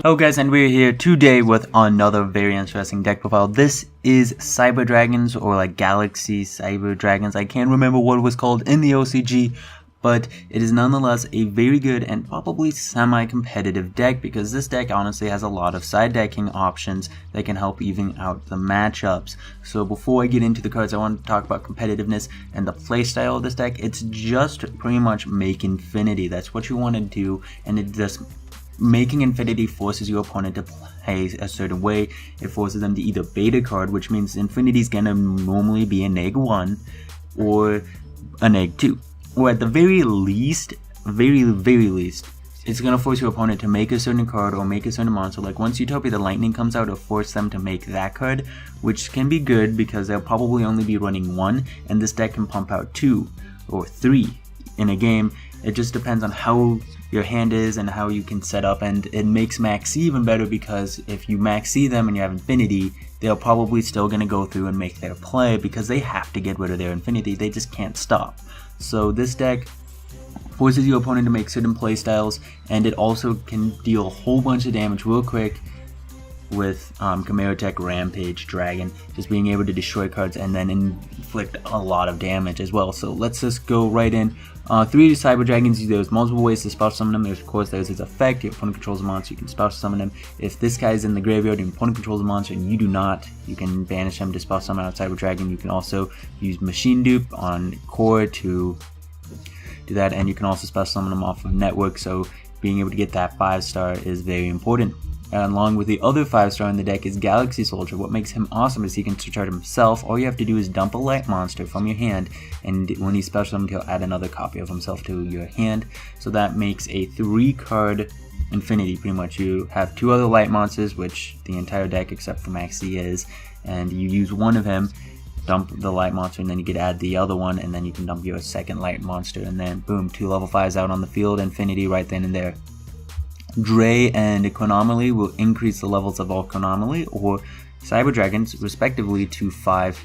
Hello guys, and we're here today with another very interesting deck profile. This is Cyber Dragons, or like Galaxy Cyber Dragons. I can't remember what it was called in the OCG, but it is nonetheless a very good and probably semi-competitive deck, because this deck honestly has a lot of side decking options that can help even out the matchups. So before I get into the cards, I want to talk about competitiveness and the playstyle of this deck. It's just pretty much make infinity. That's what you want to do, and it just making infinity forces your opponent to play a certain way. It forces them to either bait a card, which means infinity is gonna normally be an egg 1 or an egg 2, or at the very least, very least, it's gonna force your opponent to make a certain card or make a certain monster. Like once Utopia the Lightning comes out, it'll force them to make that card, which can be good because they'll probably only be running 1, and this deck can pump out 2 or 3 in a game. It just depends on how your hand is and how you can set up, and it makes Max C even better, because if you Max C them and you have infinity, they're probably still going to go through and make their play because they have to get rid of their infinity. They just can't stop. So this deck forces your opponent to make certain play styles, and it also can deal a whole bunch of damage real quick with Chimera Tech Rampage Dragon, just being able to destroy cards and then inflict a lot of damage as well. So let's just go right in. 3 Cyber Dragons, there's multiple ways to special summon them. There's, of course, there's his effect. Your opponent controls a monster, you can special summon him. If this guy is in the graveyard and your opponent controls a monster and you do not, you can banish him to special summon out Cyber Dragon. You can also use Machine Dupe on Core to do that, and you can also special summon him off of Network, so being able to get that 5-star is very important. And along with the other 5-star in the deck is Galaxy Soldier. What makes him awesome is he can supercharge himself. All you have to do is dump a light monster from your hand, and when he's special summoned, he'll add another copy of himself to your hand. So that makes a 3-card infinity pretty much. You have 2 other light monsters, which the entire deck except for Max C is, and you use one of him, dump the light monster, and then you could add the other one, and then you can dump your second light monster, and then boom, 2 level 5s out on the field, infinity right then and there. Dre and CHRONOMALY will increase the levels of all CHRONOMALY or Cyber Dragons respectively to 5.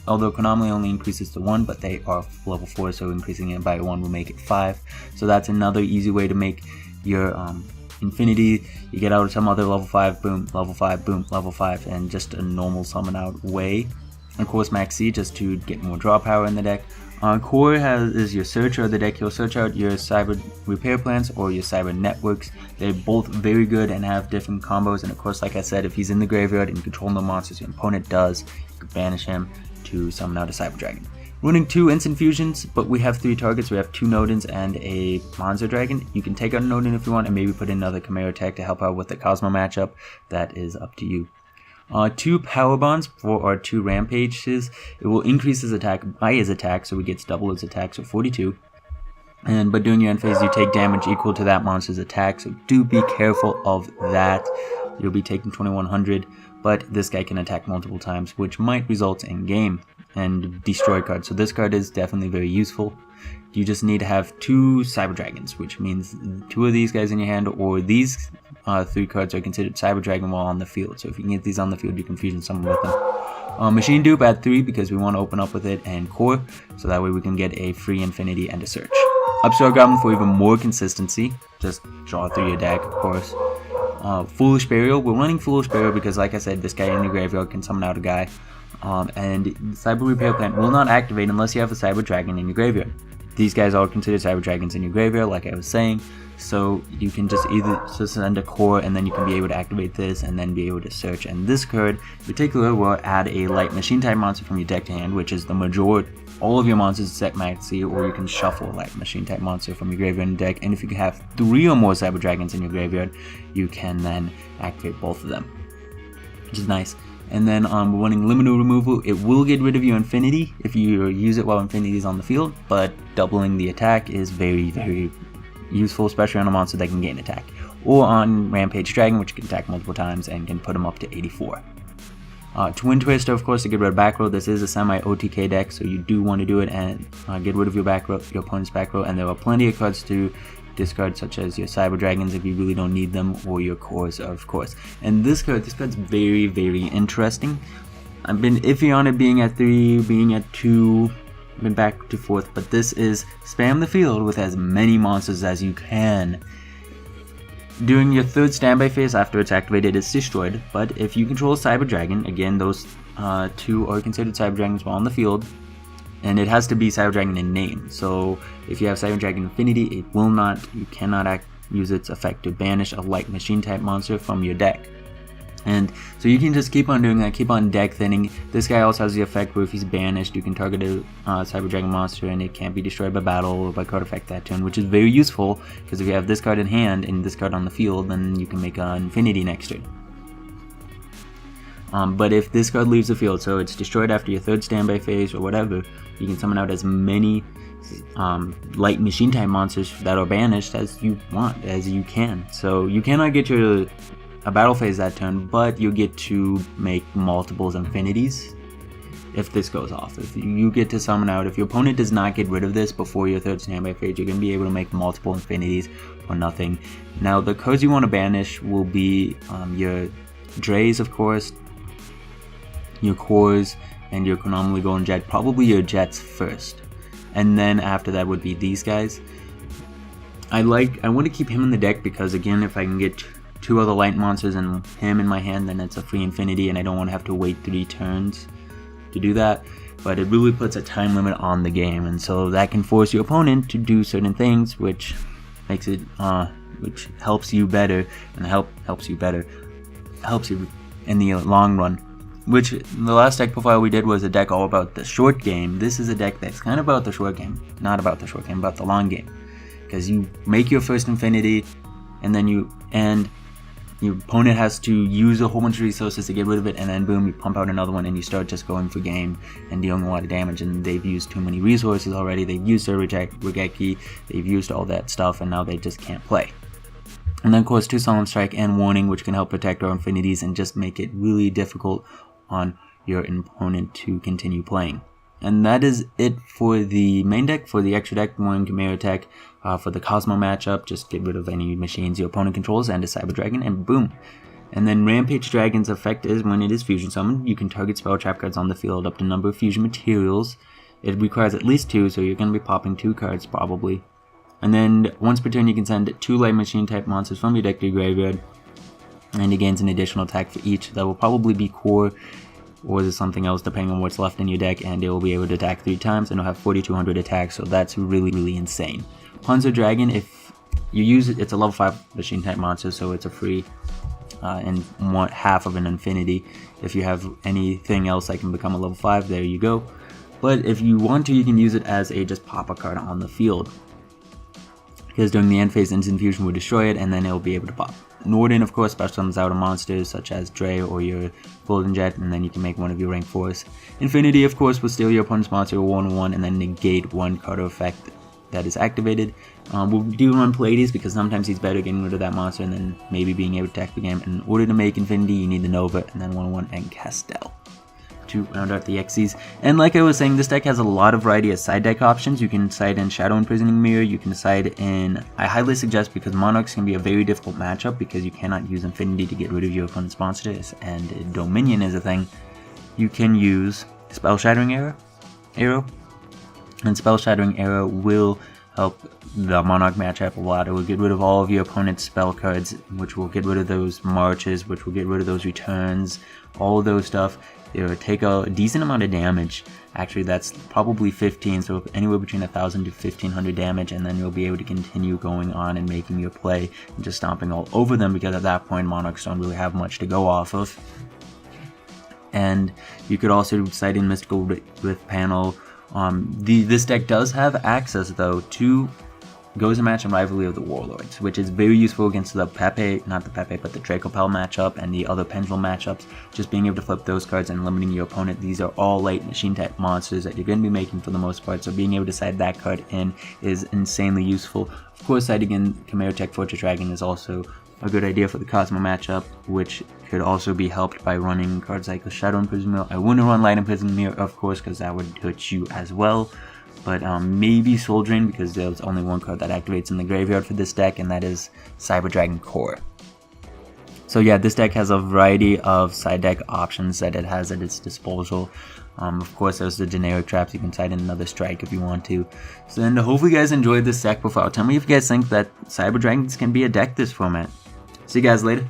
Although CHRONOMALY only increases to 1, but they are level 4, so increasing it by 1 will make it 5. So that's another easy way to make your infinity. You get out some other level 5, boom, level 5, boom, level 5, and just a normal summon out way. Of course, Max C just to get more draw power in the deck. Core is your searcher of the deck. You'll search out your Cyber Repair Plants or your Cyber Networks. They're both very good and have different combos, and of course, like I said, if he's in the graveyard and controlling the monsters your opponent does, you can banish him to summon out a Cyber Dragon. Running 2 instant fusions, but we have 3 targets. We have 2 Nodens and a Monster Dragon. You can take out a Noden if you want and maybe put in another Chimera Tech to help out with the Cosmo matchup. That is up to you. 2 Power Bonds for our 2 Rampages. It will increase his attack by his attack, so he gets double his attack, so 42. But during your end phase, you take damage equal to that monster's attack, so do be careful of that. You'll be taking 2100, but this guy can attack multiple times, which might result in game and destroy cards. So this card is definitely very useful. You just need to have 2 Cyber Dragons, which means 2 of these guys in your hand, or these 3 cards are considered Cyber Dragon while on the field. So if you can get these on the field, you can fusion summon with them. Machine Dupe at 3 because we want to open up with it, and Core, so that way we can get a free infinity and a search. Upstart Goblin for even more consistency. Just draw through your deck, of course. Foolish Burial. We're running Foolish Burial because, like I said, this guy in your graveyard can summon out a guy. And Cyber Repair Plant will not activate unless you have a Cyber Dragon in your graveyard. These guys are considered Cyber Dragons in your graveyard, like I was saying. So you can just either send a Core, and then you can be able to activate this and then be able to search. And this card in particular will add a light machine type monster from your deck to hand, which is the majority. All of your monsters except Max C, or you can shuffle a light machine type monster from your graveyard and deck. And if you have 3 or more Cyber Dragons in your graveyard, you can then activate both of them, which is nice. And then we're running Liminal Removal. It will get rid of your infinity if you use it while infinity is on the field, but doubling the attack is very useful, especially on a monster that can gain attack. Or on Rampage Dragon, which can attack multiple times and can put him up to 84. Twin Twister, of course, to get rid of back row. This is a semi-OTK deck, so you do want to do it and get rid of your back row, your opponent's back row, and there are plenty of cards to discard, such as your Cyber Dragons if you really don't need them, or your Cores, of course. And this card's very interesting. I've been iffy on it being at 3, being at 2, been back to forth, but this is spam the field with as many monsters as you can. During your third standby phase after it's activated, it's destroyed, but if you control a Cyber Dragon, again those two are considered Cyber Dragons while on the field, and it has to be Cyber Dragon in name. So if you have Cyber Dragon Infinity, you cannot use its effect to banish a light machine type monster from your deck. And so you can just keep on doing that, keep on deck thinning. This guy also has the effect where if he's banished, you can target a Cyber Dragon monster and it can't be destroyed by battle or by card effect that turn, which is very useful because if you have this card in hand and this card on the field, then you can make an Infinity next turn. But if this card leaves the field, so it's destroyed after your third standby phase or whatever, you can summon out as many light machine type monsters that are banished as you want, as you can. So you cannot get a battle phase that turn, but you get to make multiples infinities if this goes off. If you get to summon out, if your opponent does not get rid of this before your third standby phase, you're going to be able to make multiple infinities for nothing. Now the cards you want to banish will be your Drays, of course, your Cores, and your Chronomaly Golden Jet, probably your Jets first, and then after that would be these guys. I want to keep him in the deck because, again, if I can get two other light monsters and him in my hand, then it's a free infinity, and I don't want to have to wait 3 turns to do that. But it really puts a time limit on the game, and so that can force your opponent to do certain things, which makes it which helps you better, and helps you in the long run. Which the last deck profile we did was a deck all about the short game. This is a deck that's kind of about the short game, not about the short game, about the long game, because you make your first infinity, and then your opponent has to use a whole bunch of resources to get rid of it, and then boom, you pump out another one and you start just going for game and dealing a lot of damage, and they've used too many resources already. They've used their Regeki, they've used all that stuff, and now they just can't play. And then of course 2 Solemn Strike and Warning, which can help protect our infinities and just make it really difficult on your opponent to continue playing. And that is it for the main deck. For the extra deck, one Chimera Tech. For the Cosmo matchup, just get rid of any machines your opponent controls and a Cyber Dragon, and boom. And then Rampage Dragon's effect is when it is fusion summoned, you can target spell trap cards on the field up to number of fusion materials. It requires at least 2, so you're going to be popping 2 cards probably. And then once per turn, you can send 2 light machine type monsters from your deck to your graveyard, and it gains an additional attack for each. That will probably be core, or is it something else depending on what's left in your deck, and it will be able to attack 3 times and it'll have 4,200 attacks, so that's really insane. Panzer Dragon, if you use it, it's a level 5 machine type monster, so it's a free and half of an infinity. If you have anything else that can become a level 5, there you go. But if you want to, you can use it as a just pop a card on the field, because during the end phase, instant fusion will destroy it and then it'll be able to pop. Norden, of course, special summons out of monsters such as Dre or your Golden Jet, and then you can make one of your rank 4s. Infinity, of course, will steal your opponent's monster 1/1 and then negate 1 card effect that is activated. We'll do run Pallades because sometimes he's better getting rid of that monster and then maybe being able to attack the game. In order to make Infinity, you need the Nova and then 1/1 and Castel to round out the Xyz. And like I was saying, this deck has a lot of variety of side deck options. You can side in Shadow Imprisoning Mirror, you can side in, I highly suggest, because Monarchs can be a very difficult matchup because you cannot use Infinity to get rid of your opponent's monsters, and Dominion is a thing. You can use Spell Shattering Arrow, and Spell Shattering Arrow will help the Monarch matchup a lot. It will get rid of all of your opponent's spell cards, which will get rid of those marches, which will get rid of those returns, all of those stuff. It will take a decent amount of damage. Actually, that's probably 15, so anywhere between 1,000 to 1,500 damage, and then you'll be able to continue going on and making your play and just stomping all over them, because at that point Monarchs don't really have much to go off of. And you could also side in Mystical with Panel. This deck does have access though to Goes a Match and Rivalry of the Warlords, which is very useful against the Pepe, not the Pepe, but the Dracopel matchup and the other Pendulum matchups. Just being able to flip those cards and limiting your opponent. These are all light machine type monsters that you're going to be making for the most part, so being able to side that card in is insanely useful. Of course, siding in Chimera Tech Fortress Dragon is also a good idea for the Cosmo matchup, which could also be helped by running cards like the Shadow Imprison Mirror. I wouldn't run Light Imprison Mirror, of course, because that would hurt you as well. But maybe Soul Drain, because there's only 1 card that activates in the graveyard for this deck, and that is Cyber Dragon Core. So yeah, this deck has a variety of side deck options that it has at its disposal. Of course, there's the generic traps. You can sight in another strike if you want to. So then, hopefully you guys enjoyed this deck profile. Tell me if you guys think that Cyber Dragons can be a deck this format. See you guys later.